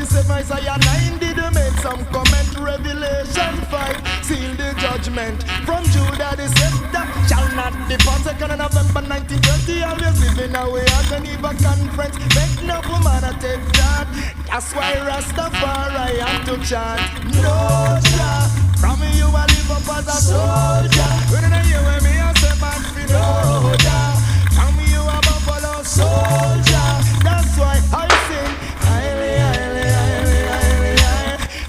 37 Isaiah 9 did make some comment. Revelation 5 seal the judgment from Judah the scepter shall not depart. 2nd of November 1920 always living away at Geneva conference. Make no woman to take that. That's why Rastafari have to chant no Jah. From me you a live up as a soldier. When I hear when me I say man fi no Jah. From me you a buffalo soldier. That's why I sing highly, highly, highly, highly,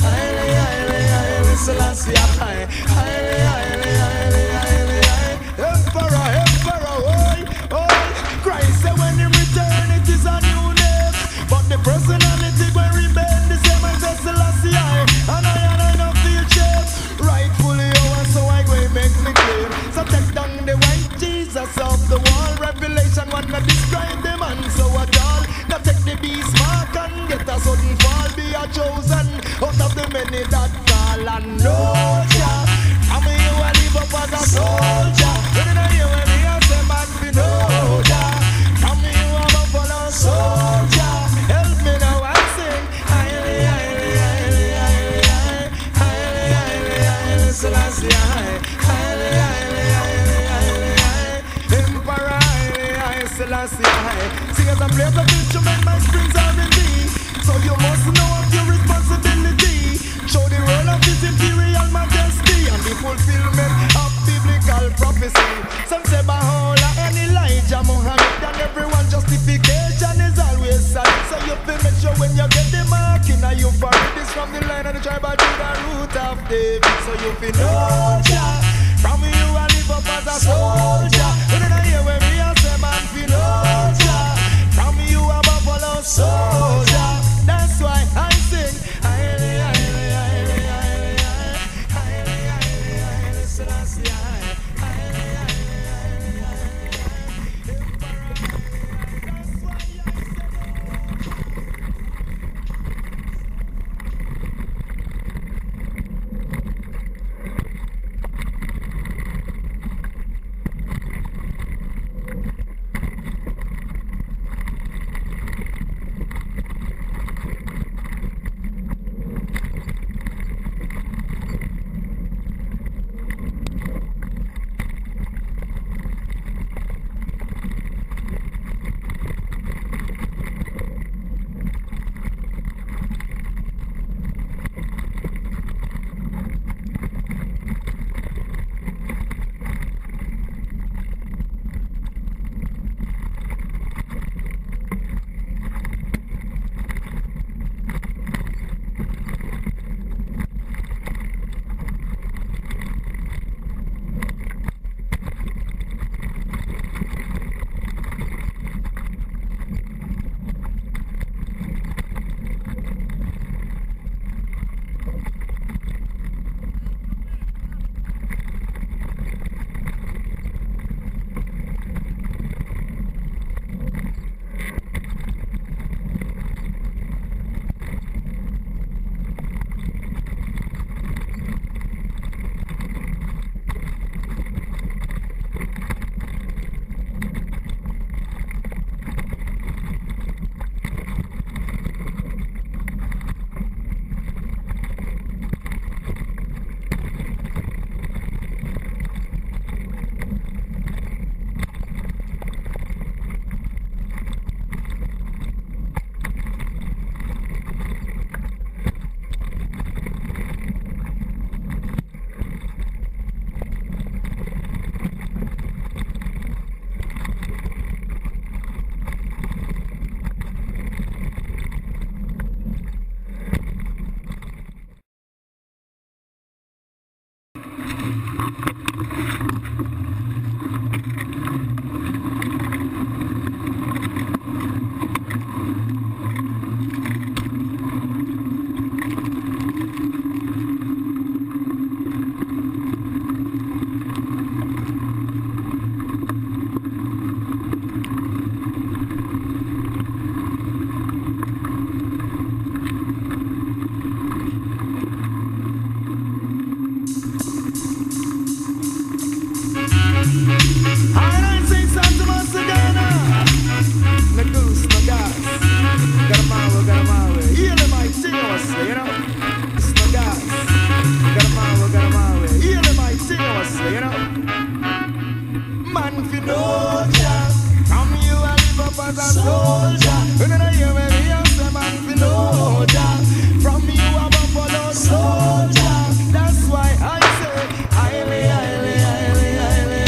highly, highly, highly, Selassie high, highly, highly, highly, highly, high. Emperor, emperor, oi, oi. Christ said when he return it is a new name, but the personality when remain the same as Selassie high. And I no feel shame. Rightfully over, so I go make me claim. So take down the white Jesus off the wall. Revelation 1 not describe the man so at all. Now take the beast mark and get a sudden fall. Be a chosen out of the many that call and know Jah. I mean you a live up as a soldier. When I hear when me I say man fi know Jah. I mean you a buffalo soldier. Help me now and sing highly, highly, highly, highly, highly, highly, highly, Selassie high, highly, highly, highly, highly, high, Emperor highly, high, Selassie high. Sing as I play the instrument, my strings are in thee. So you must know of your responsibility. Show the role of His Imperial Majesty and the fulfillment of biblical prophecy. Some say Baha'u'llah and Elijah, Muhammad, and everyone justification is always sad. So you feel make sure when you get the mark in a you for it is from the line of the tribe of Judah, root of David. So you feel no Jah. From you I live up as a soldier. When I hear when me I say man feel no Jah. From you a buffalo soldier. That's why I sing highly, highly, highly, highly, highly, highly, highly, Selassie high, highly, highly, highly, highly, that's why I soldier. When I hear me, I say man fi know ya. From you a buffalo soldier. That's why I say highly, highly, highly, highly,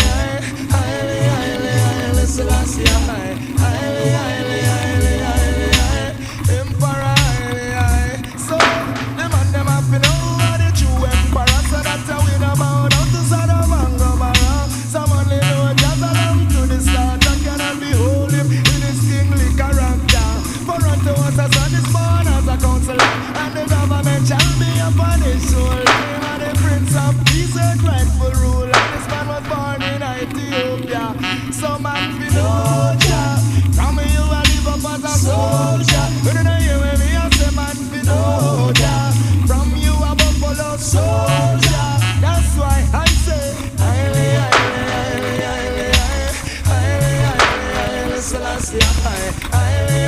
highly, highly, highly, Selassie, highly, highly, highly, highly, highly, Emperor, highly, high. So them and them have to know what the true emperor. So that's how we know about how to Sodom and Gomorrah. Some only know just along to the start. I cannot behold him in his kingly character. For unto us a son is born as a counselor, and the government shall be upon his shoulder. Him and the prince of peace and rightful rule. And this man was born in Ethiopia. So man fi know ya. From you I live up as a soldier. When I hear me I say man fi know ya. From you a buffalo soldier. That's why I say highly, highly, highly, highly, highly, highly, highly, Selassie, highly, highly,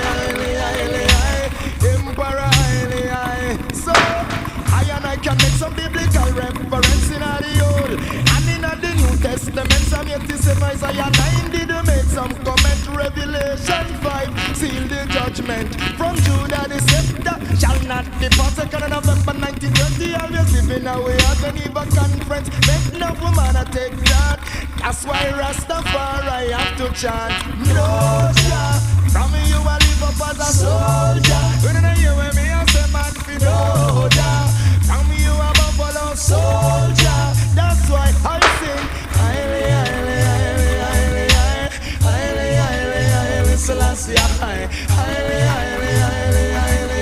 highly, highly, highly, Emperor, highly, high. So I and I can make some biblical reference in the Old and in the New Testament. Some 87 Isaiah 9 did make some comment. Revelation 5 seal the judgment from Judah the scepter shall not depart. 2nd of November 1920 always living away at Geneva conference. Make no woman to take that. That's why Rastafari have to chant no Jah. From you I live up as a soldier. When I hear me I say man fi no Jah. From you a buffalo soldier. That's why I sing highly, highly, highly, highly, highly, highly, highly, Selassie, highly, highly, highly, highly, highly,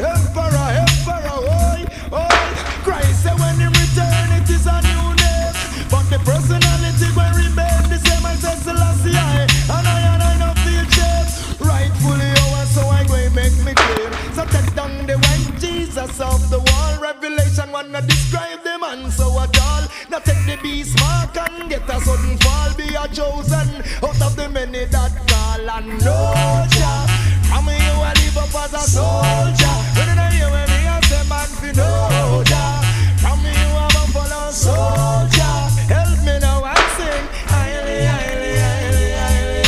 Emperor, Emperor, oi, oi. Christ said when he return it is a new name, but the personality when remain the same. I say Selassie, and I no feel shame. Rightfully over, so I go and make me claim. So take down the white Jesus off the wall. Revelation wanna describe the man so at all. Now take the beast mark and get a sudden fall. Be a chosen out of the many that call and know Jah. From you I live up as a soldier. When I hear me I say man fi know Jah. From you a buffalo soldier. Help me now and sing highly, highly, highly, highly,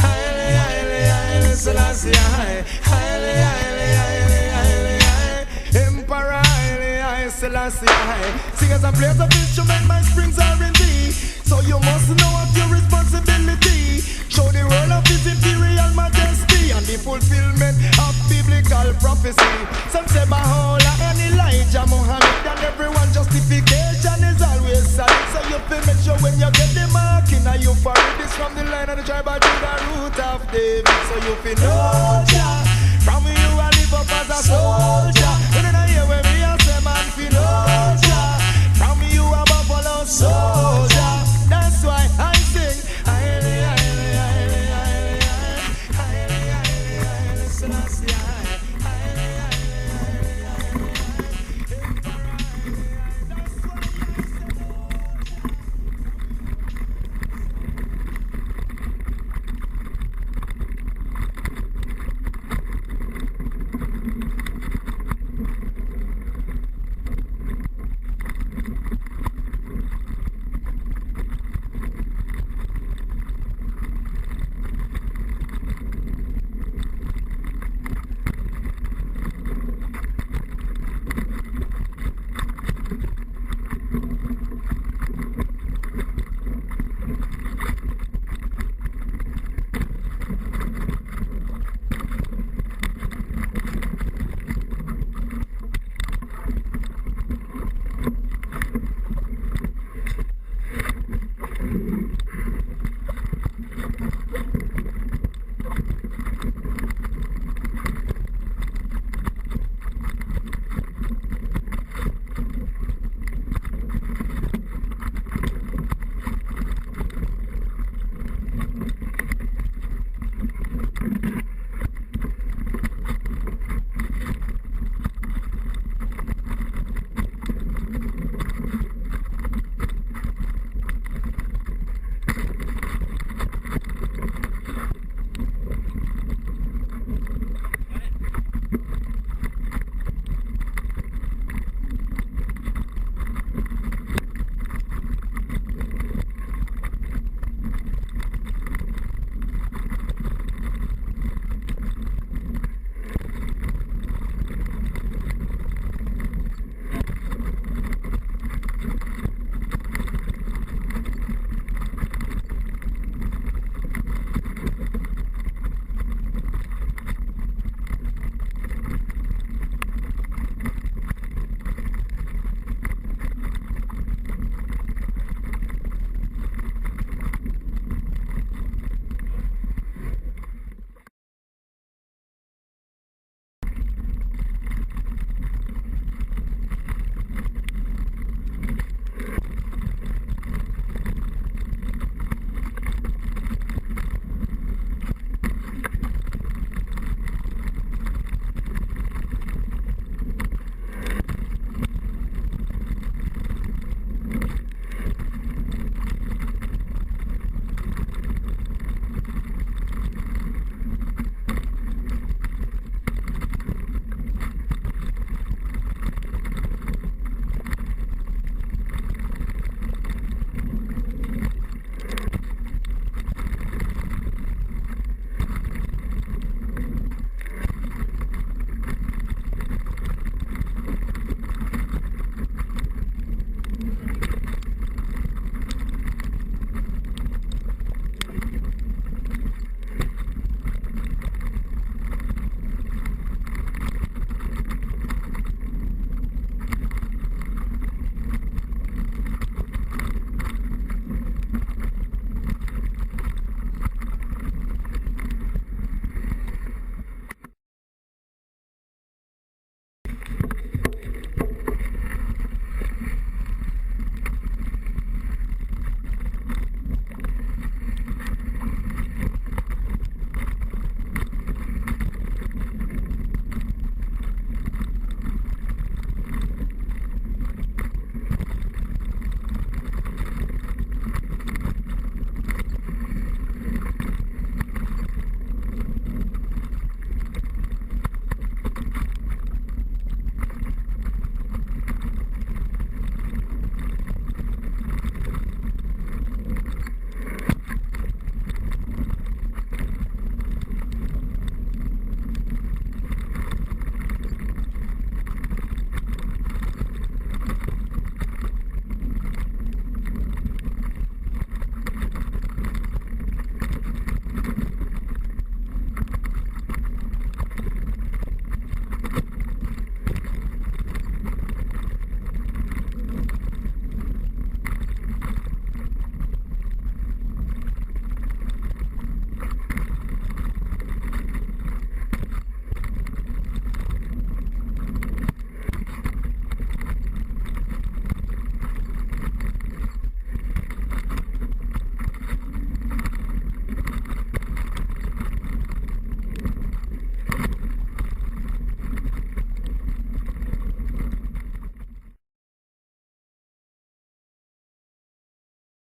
highly, highly, highly, Selassie, highly, highly, highly, highly, highly, Emperor, highly, highly, Selassie, high. Singers and players of instrument, my springs are in thee. So you must know of your responsibility. Show the role of his imperial majesty and the fulfillment of biblical prophecy. Some say Baha'u'llah and Elijah, Muhammad, and everyone justification is always solid. So you feel make sure when you get the mark in a you for it is from the line of the tribe of Judah, root of David. So you feel know Jah. From you I live up as a soldier.